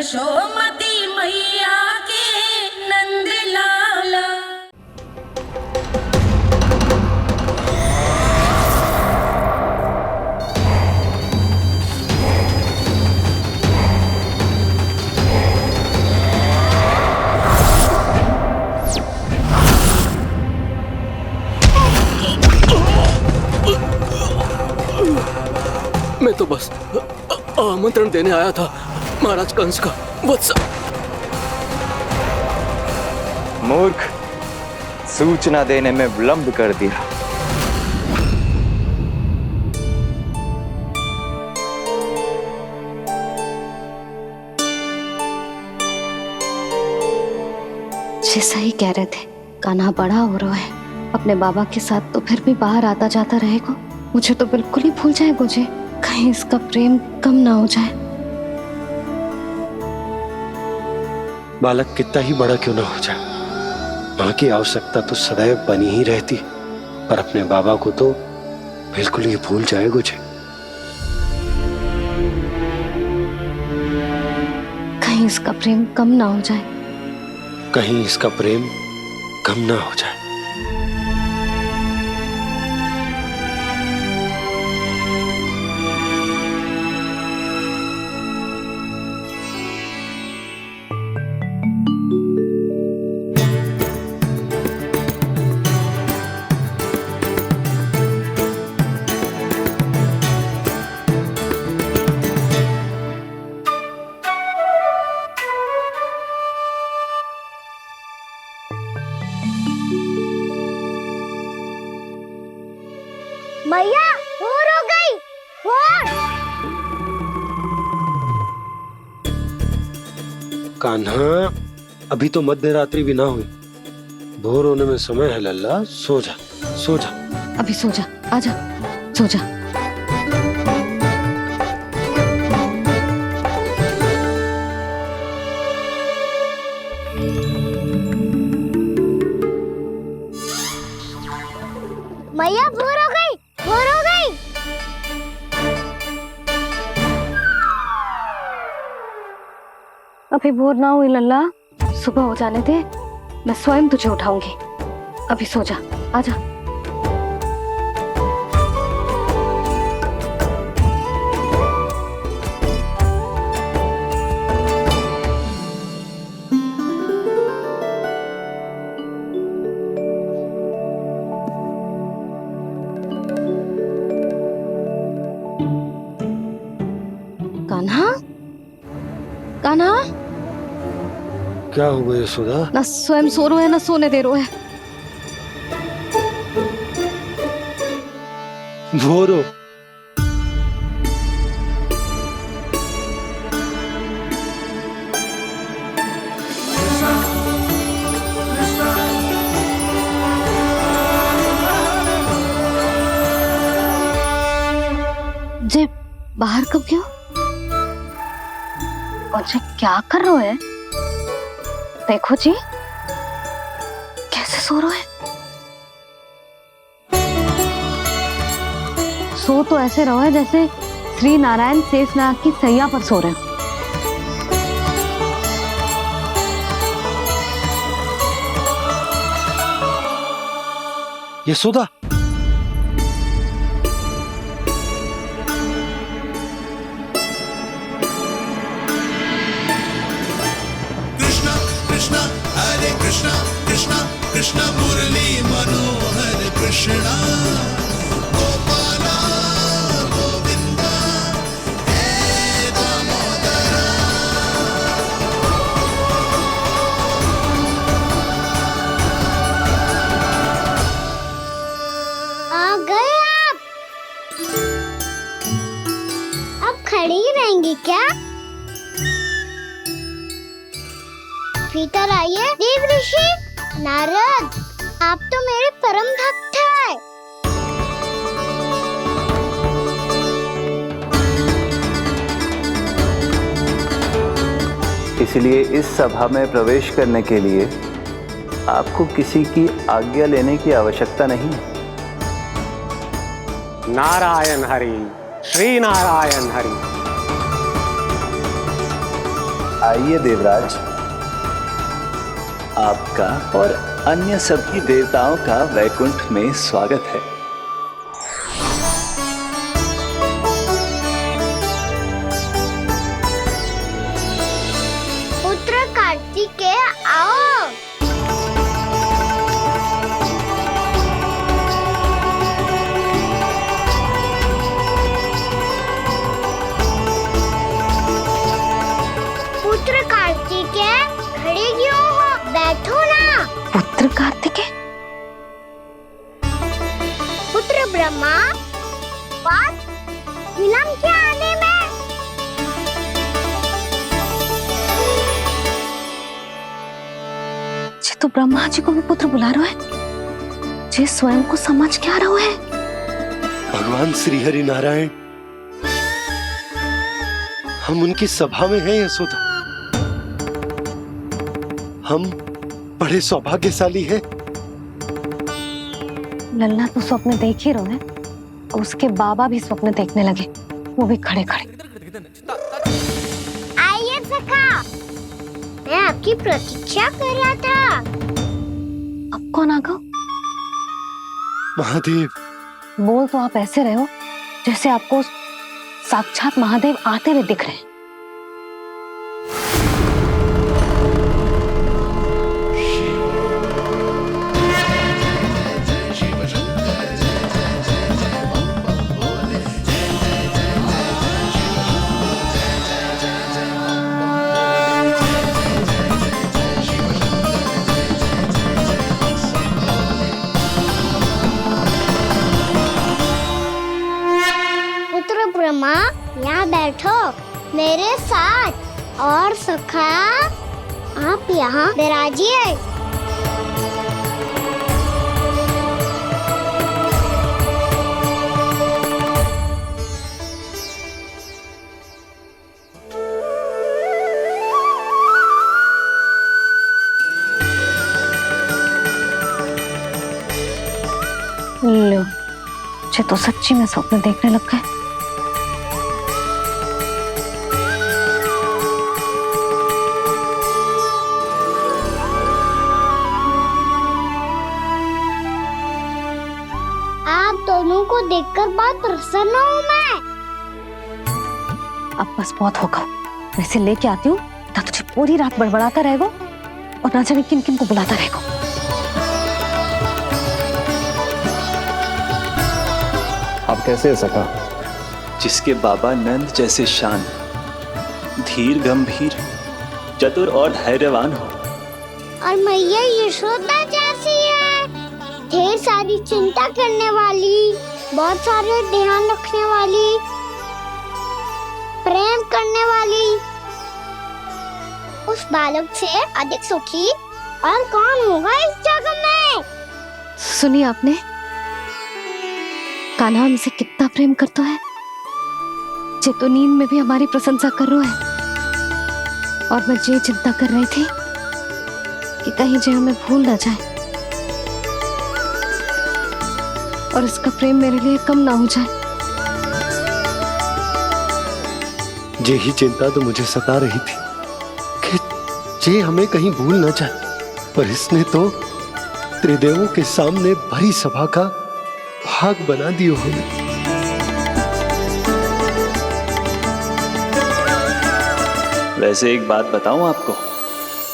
यशोमती मैया के नंद लाला। मैं तो बस आमंत्रण देने आया था महाराज कंस का वत्स। मूर्ख, सूचना देने में विलंब कर दिया। जैसा ही कह रहे थे, कान्हा बड़ा हो रहा है अपने बाबा के साथ, तो फिर भी बाहर आता जाता रहेगा। मुझे तो बिल्कुल ही भूल जाए मुझे, कहीं इसका प्रेम कम ना हो जाए। बालक कितना ही बड़ा क्यों ना हो जाए, माँ की आवश्यकता तो सदैव बनी ही रहती, पर अपने बाबा को तो बिल्कुल ही भूल जाए मुझे। कहीं इसका प्रेम कम ना हो जाए, कहीं इसका प्रेम कम ना हो जाए। मैया भोर हो गई, भोर। कान्हा, अभी तो मध्य रात्रि भी ना हुई, भोर होने में समय है लल्ला। सो जा, सो जा। अभी सो जा, आजा, सो जा। मैया भोर हो गई, भोर हो गई। अभी भोर ना हुई लल्ला, सुबह हो जाने दे, मैं स्वयं तुझे उठाऊंगी। अभी सो जा, आजा। कान्हा, कान्हा, क्या हो गया सुधा? ना स्वयं सो रो है ना सोने दे रो है। भोर हो। जे बाहर कब गयो? और जे क्या कर रहे है? देखो जी, कैसे सो रहे है। सो तो ऐसे रहो है जैसे श्री नारायण शेषनाग की सैया पर सो रहे हो। यशोदा, कृष्णा कृष्णा हरे कृष्णा कृष्णा कृष्णा मुरली मनोहर कृष्णा गोपाला गोविंदा हे दामोदरा। आ गए आप। अब खड़ी रहेंगी क्या? भीतर आइए देव ऋषि। नारद, आप तो मेरे परम भक्त हैं। इसलिए इस सभा में प्रवेश करने के लिए आपको किसी की आज्ञा लेने की आवश्यकता नहीं है। नारायण हरि, श्री नारायण हरि। आइए देवराज, आपका और अन्य सभी देवताओं का वैकुंठ में स्वागत है। पुत्र कार्तिकेय आओ। पुत्र कार्तिकेय खड़े क्यों हो, बैठो ना। पुत्र कार्तिकेय? पुत्र ब्रह्मा, बात विलंब क्या आने में? ये तो ब्रह्मा जी को भी पुत्र बुला रहा है। ये स्वयं को समझ क्या रहा है? भगवान श्री हरि नारायण, हम उनकी सभा में हैं यशोदा। हम बड़े सौभाग्यशाली हैं। लल्ला तो स्वप्न देख ही रहे हैं, और उसके बाबा भी स्वप्न देखने लगे, वो भी खड़े खड़े। आइए सखा, मैं आपकी प्रतीक्षा कर रहा था। अब कौन आ गया? महादेव। बोल तो आप ऐसे रहे हो जैसे आपको साक्षात महादेव आते हुए दिख रहे हैं। पुत्र ब्रह्मा, यहाँ बैठो मेरे साथ। और सखा, आप यहाँ विराजिए। लो, ये तो सच्ची में स्वप्न देखने लग गए। आप दोनों को देखकर बहुत प्रसन्न हूँ मैं। अब बस बहुत होगा, वैसे लेके आती हूँ, ना तुझे पूरी रात बड़बड़ाता रहेगा और ना जाने किन किन को बुलाता रहेगा। आप कैसे है सखा? जिसके बाबा नंद जैसे शान, धीर गंभीर, चतुर और धैर्यवान हो, और मैया यशोदा जैसी है, ढेर सारी चिंता करने वाली, बहुत सारे ध्यान रखने वाली, प्रेम करने वाली। उस बालक से अधिक सुखी और कौन होगा इस जग में? सुनिए आपने, कान्हा हमसे कितना प्रेम करता है। जे तो नींद में भी हमारी प्रशंसा कर रहा है, और मैं ये चिंता कर रही थी कि कहीं जे हमें भूल ना जाए और इसका प्रेम मेरे लिए कम ना हो जाए। यही चिंता तो मुझे सता रही थी कि जे हमें कहीं भूल न जाए, पर इसने तो त्रिदेवों के सामने भरी सभा का भाग बना दियो हमें। वैसे एक बात बताऊं आपको,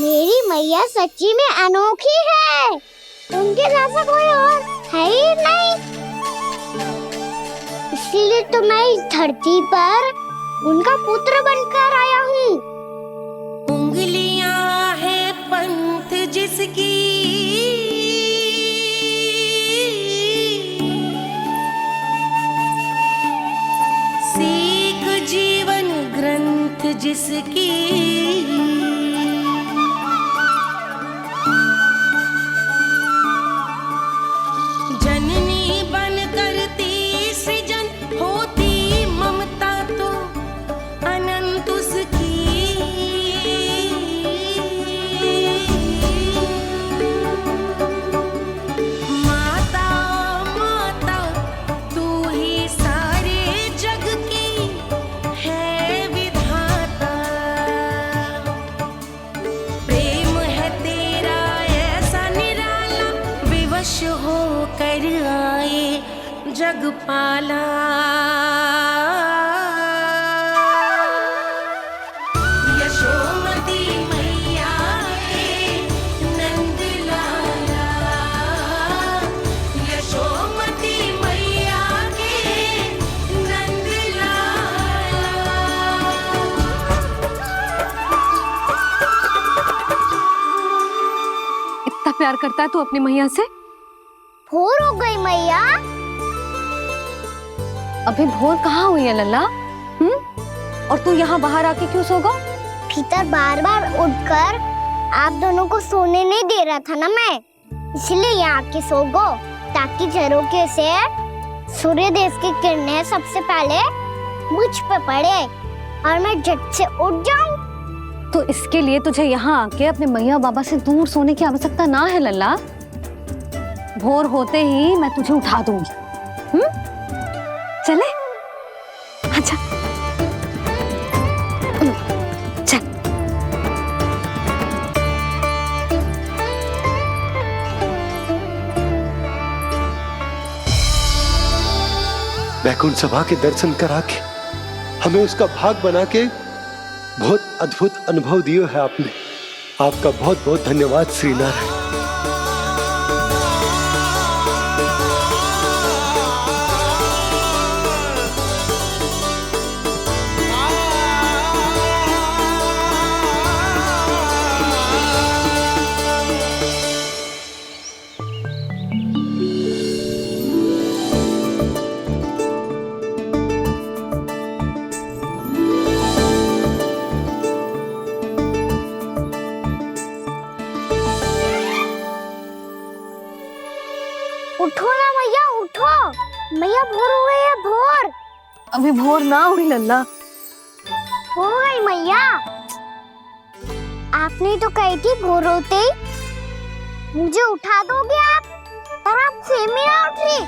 मेरी मैया सच्ची में अनोखी है, उनके जैसा कोई और है ही नहीं। इसीलिए तो मैं इस धरती पर उनका पुत्र बनकर आया हूँ। उंगलियां है पंथ जिसकी, सीख जीवन ग्रंथ जिसकी, जननी बन करती सृजन होती ममता तो अनंत उसकी। जग पाला। यशोमती मैया के नंद लाला, यशोमती मैया के नंद लाला। इतना प्यार करता है तू अपनी मैया से? भोर हो गई मैया। अभी भोर कहाँ हुई है लल्ला? और तू यहाँ बाहर आके क्यों सो गया? भीतर बार बार उठकर आप दोनों को सोने नहीं दे रहा था ना मैं, इसलिए यहाँ आके सो गो, ताकि झरोखे से सूर्य देव की किरणें सबसे पहले मुझ पे पड़े और मैं झट से उठ जाऊं। तो इसके लिए तुझे यहाँ आके अपने मैया बाबा से दूर सोने की आवश्यकता ना है लल्ला। भोर होते ही मैं तुझे उठा दूंगी। चले? अच्छा चल। वैकुंठ सभा के दर्शन करा के हमें उसका भाग बना के बहुत अद्भुत अनुभव दिए है आपने। आपका बहुत बहुत धन्यवाद श्री नारायण। उठो ना मैया, उठो। मैया भोर हो गई है, भोर अभी भोर ना हुई लल्ला। हो गई मैया। आपने तो कही थी भोर होते ही मुझे उठा दोगे आप, पर आप सेम ही ना उठ रही।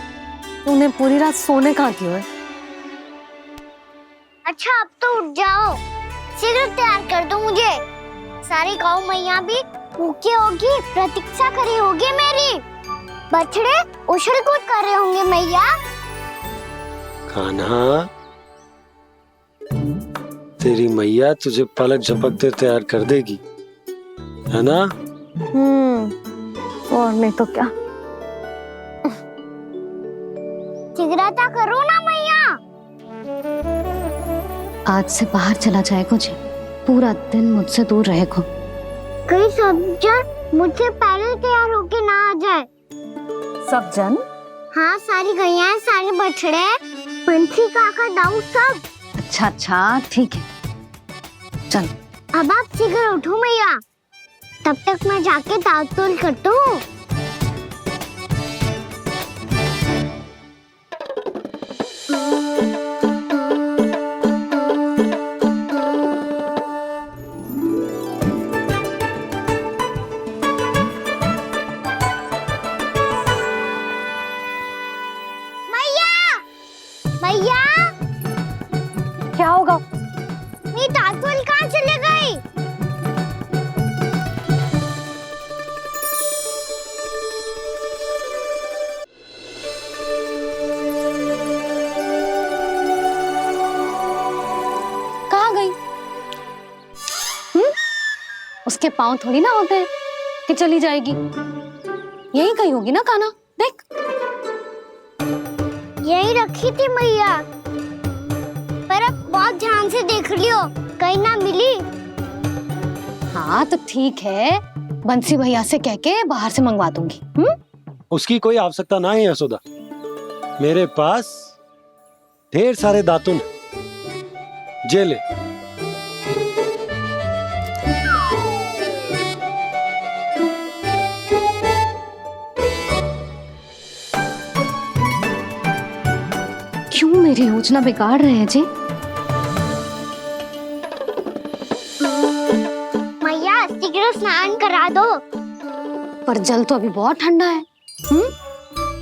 तूने पूरी रात सोने कहाँ की है? अच्छा अब तो उठ जाओ, शीघ्र तैयार कर दो मुझे। सारी गौ मैया भी भूखी होगी, प्रतीक्षा करी होगी मेरी। बछड़े उछल कूद कर रहे होंगे मैया। कान्हा, तेरी मैया तुझे पलक झपकते तैयार कर देगी, है ना? और नहीं तो क्या। जिगराता करो ना मैया। आज से बाहर चला जाएगा जी, पूरा दिन मुझसे दूर रहेगा। कहीं सब जन मुझसे पहले तैयार होके ना आ जाए। सब जन? हाँ, सारी गैया, सारे बछड़े, पंछी, काका, दाऊ सब। अच्छा अच्छा ठीक है, चल। अब आप शीघ्र उठो मैया, तब तक मैं जाके ताल-तोल करता हूँ। मैया, क्या होगा? मेरी ताल-तोल कहाँ चले गई? कहाँ गई? उसके पाँव थोड़ी ना होते हैं कि चली जाएगी। यही कहीं होगी ना कान्हा, देख। यही रखी थी मैया, पर अब बहुत ध्यान से देख लियो, कहीं ना मिली। हाँ तो ठीक है, बंसी भैया से कह के बाहर से मंगवा दूंगी। उसकी कोई आवश्यकता ना है यशोदा, मेरे पास ढेर सारे दातुन जे ले। क्यों मेरी योजना बिगाड़ रहे हैं जी? मैया शीघ्र स्नान करा दो। पर जल तो अभी बहुत ठंडा है।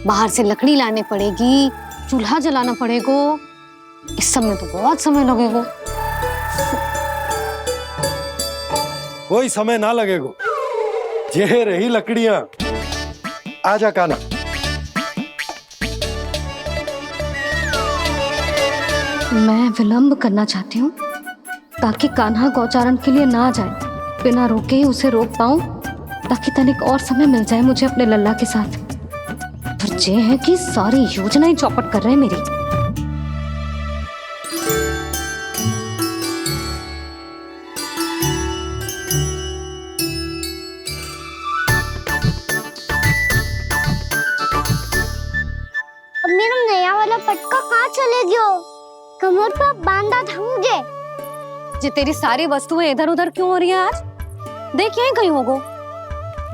बाहर से लकड़ी लाने पड़ेगी, चूल्हा जलाना पड़ेगा, इस सब में तो बहुत समय लगेगा। कोई समय ना लगेगा, ये रही लकड़ियां। आजा कान्हा। मैं विलंब करना चाहती हूँ ताकि कान्हा गौचारण के लिए ना जाए। बिना रोके ही उसे रोक पाऊं ताकि तनिक और समय मिल जाए मुझे अपने लल्ला के साथ। पर ये है कि सारी योजना ही चौपट कर रहे हैं मेरी। अब मेरा नया वाला पटका कहाँ चले गयो? कमर पर बांधा था मुझे। ये तेरी सारी वस्तुएं इधर उधर क्यों हो रही हैं आज? देख यहीं कहीं होगो।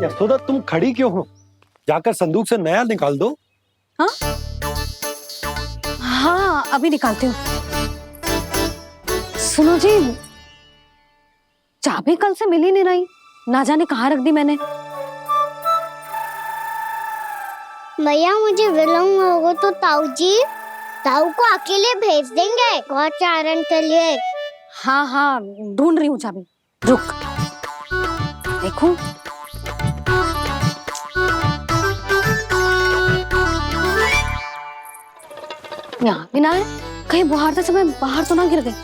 यशोदा तुम खड़ी क्यों हो? जाकर संदूक से नया निकाल दो। हाँ हाँ अभी निकालती हूँ। सुनो जी, चाबी कल से मिल ही नहीं रही, ना जाने कहाँ रख दी मैंने। भैया मुझे विलम्ब होगा तो ताऊ को अकेले भेज देंगे गौचारण के लिए। हाँ हाँ ढूंढ रही हूँ चाबी, रुक। देखो यहाँ भी ना है, कहीं बुहारते समय बाहर तो ना गिर गए।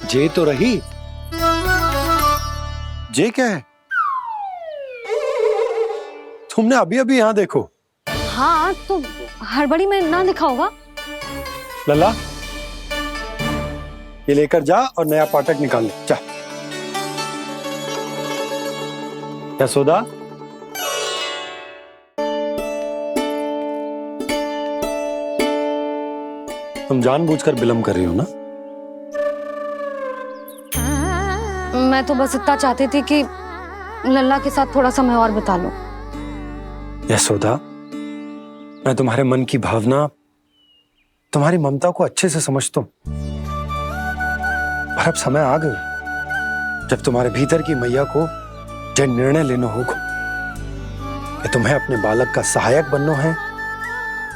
जे तो रही। जे क्या है? तुमने अभी अभी यहाँ देखो। हाँ तो हड़बड़ी में ना लिखा होगा। लल्ला ये लेकर जा और नया पाठक निकाल ले जा। यशोदा तुम जानबूझकर विलंब कर रही हो ना? मैं तो बस इतना चाहती थी कि लल्ला के साथ थोड़ा समय और बिता लो। यशोदा मैं तुम्हारे मन की भावना, तुम्हारी ममता को अच्छे से समझता हूं। पर अब समय आ गया जब तुम्हारे भीतर की मैया को यह निर्णय लेना होगा कि तुम्हें अपने बालक का सहायक बनना है,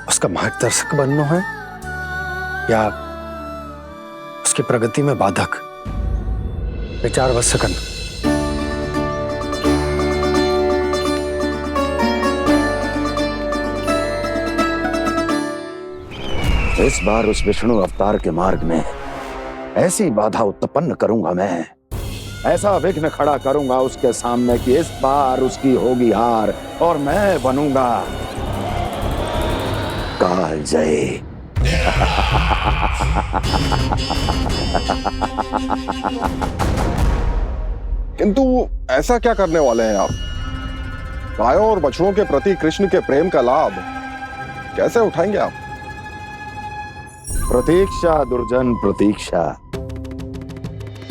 उसका मार्गदर्शक बनना है, या उसकी प्रगति में बाधक। विचार अवश्य करना। इस बार उस विष्णु अवतार के मार्ग में ऐसी बाधा उत्पन्न करूंगा मैं, ऐसा विघ्न खड़ा करूंगा उसके सामने कि इस बार उसकी होगी हार और मैं बनूंगा कालजयी। किंतु ऐसा क्या करने वाले हैं आप? गायों और बछड़ों के प्रति कृष्ण के प्रेम का लाभ कैसे उठाएंगे आप? प्रतीक्षा दुर्जन प्रतीक्षा,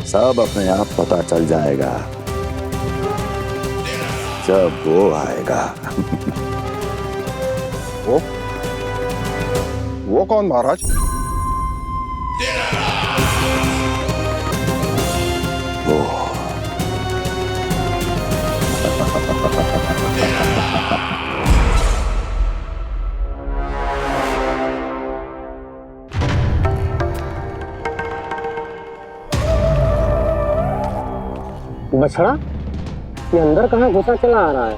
सब अपने आप पता चल जाएगा जब वो आएगा। वो कौन महाराज? वो बछड़ा ये अंदर कहाँ घुसा चला आ रहा है?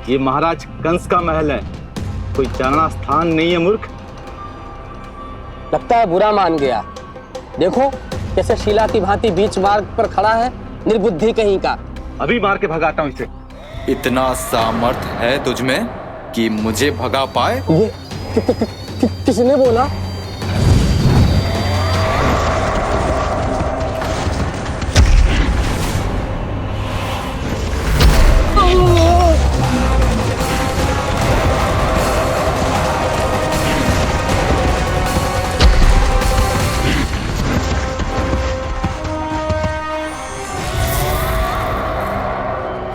ये महाराज कंस का महल है, कोई जाना स्थान नहीं है मूर्ख। लगता है बुरा मान गया। देखो कैसे शीला की भांति बीच मार्ग पर खड़ा है, निर्बुद्धि कहीं का। अभी मार के भगाता हूँ इसे। इतना सामर्थ है तुझमें कि मुझे भगा पाए? ये किसने बोला?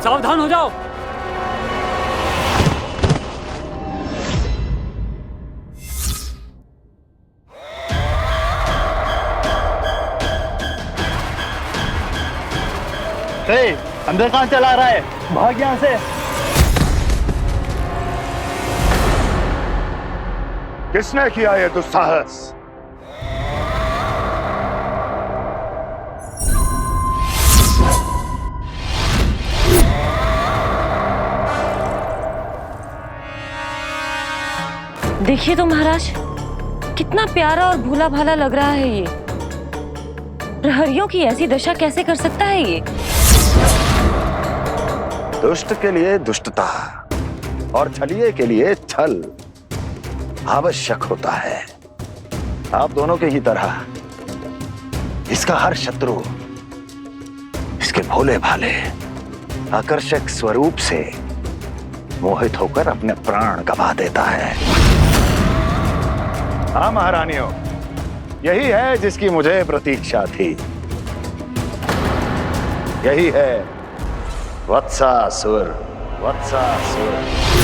सावधान हो जाओ। अंदर कहाँ चला रहा है? भाग यहाँ से। किसने किया ये दुस्साहस? देखिए तो महाराज कितना प्यारा और भोला भाला लग रहा है ये। प्रहरियों की ऐसी दशा कैसे कर सकता है ये? दुष्ट के लिए दुष्टता और छलिए के लिए छल आवश्यक होता है। आप दोनों के ही तरह इसका हर शत्रु इसके भोले भाले आकर्षक स्वरूप से मोहित होकर अपने प्राण गंवा देता है। हाँ महारानियों, यही है जिसकी मुझे प्रतीक्षा थी। यही है वत्सासुर। वत्सासुर।